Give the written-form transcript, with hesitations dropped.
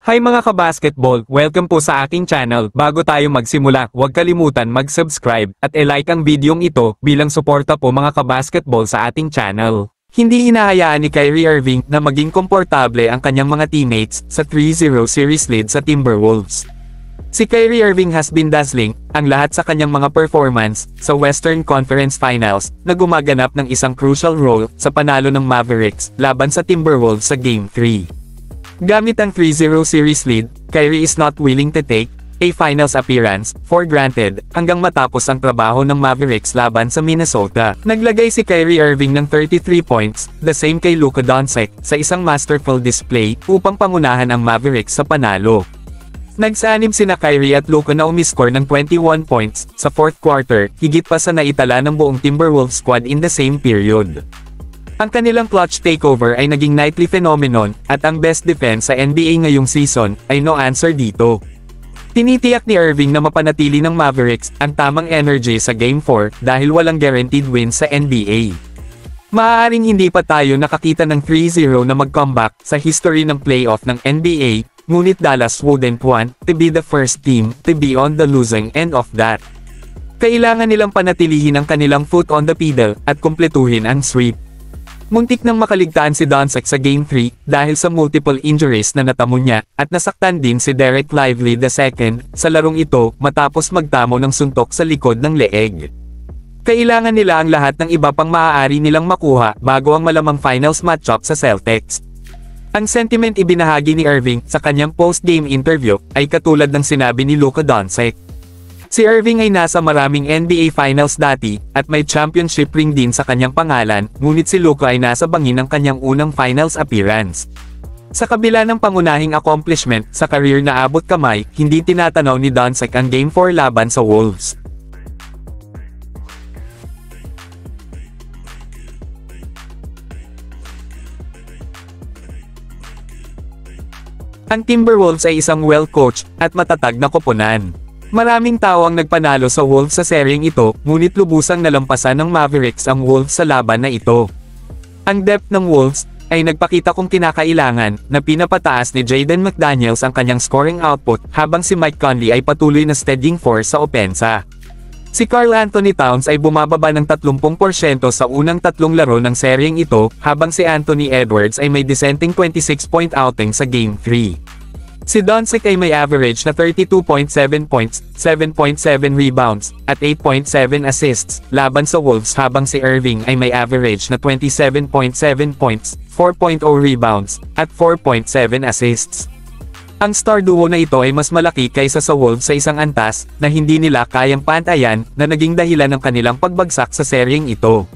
Hi mga kabasketball, welcome po sa aking channel. Bago tayo magsimula, huwag kalimutan mag-subscribe at i-like ang videong ito bilang suporta po mga kabasketball sa ating channel. Hindi hinahayaan ni Kyrie Irving na maging komportable ang kanyang mga teammates sa 3-0 series lead sa Timberwolves. Si Kyrie Irving has been dazzling ang lahat sa kanyang mga performance sa Western Conference Finals na gumaganap ng isang crucial role sa panalo ng Mavericks laban sa Timberwolves sa Game 3. Gamit ang 3-0 series lead, Kyrie is not willing to take a finals appearance for granted hanggang matapos ang trabaho ng Mavericks laban sa Minnesota. Naglagay si Kyrie Irving ng 33 points, the same kay Luka Doncic, sa isang masterful display upang pangunahan ang Mavericks sa panalo. Nagsanib sina Kyrie at Luka na umiscore ng 21 points sa fourth quarter, higit pa sa naitala ng buong Timberwolves squad in the same period. Ang kanilang clutch takeover ay naging nightly phenomenon, at ang best defense sa NBA ngayong season ay no answer dito. Tinitiyak ni Irving na mapanatili ng Mavericks ang tamang energy sa Game 4 dahil walang guaranteed win sa NBA. Maaaring hindi pa tayo nakakita ng 3-0 na mag-comeback sa history ng playoff ng NBA, ngunit Dallas wouldn't want to be the first team to be on the losing end of that. Kailangan nilang panatilihin ang kanilang foot on the pedal at kumpletuhin ang sweep. Muntik nang makaligtaan si Doncic sa Game 3 dahil sa multiple injuries na natamo niya, at nasaktan din si Dereck Lively II sa larong ito matapos magtamo ng suntok sa likod ng leeg. Kailangan nila ang lahat ng iba pang maaari nilang makuha bago ang malamang finals matchup sa Celtics. Ang sentiment ibinahagi ni Irving sa kanyang post-game interview ay katulad ng sinabi ni Luka Doncic. Si Irving ay nasa maraming NBA Finals dati, at may championship ring din sa kanyang pangalan, ngunit si Luka ay nasa bangin ng kanyang unang Finals appearance. Sa kabila ng pangunahing accomplishment sa career na abot kamay, hindi tinatanaw ni Doncic ang Game 4 laban sa Wolves. Ang Timberwolves ay isang well-coached at matatag na koponan. Maraming tao ang nagpanalo sa Wolves sa seryeng ito, ngunit lubusang nalampasan ng Mavericks ang Wolves sa laban na ito. Ang depth ng Wolves ay nagpakita kung kinakailangan na pinapataas ni Jaden McDaniels ang kanyang scoring output, habang si Mike Conley ay patuloy na steadying force sa opensa. Si Karl Anthony Towns ay bumababa ng 30% sa unang tatlong laro ng seryeng ito, habang si Anthony Edwards ay may dissenting 26-point outing sa Game 3. Si Doncic ay may average na 32.7 points, 7.7 rebounds, at 8.7 assists laban sa Wolves, habang si Irving ay may average na 27.7 points, 4.0 rebounds, at 4.7 assists. Ang star duo na ito ay mas malaki kaysa sa Wolves sa isang antas na hindi nila kayang pantayan, na naging dahilan ng kanilang pagbagsak sa seryeng ito.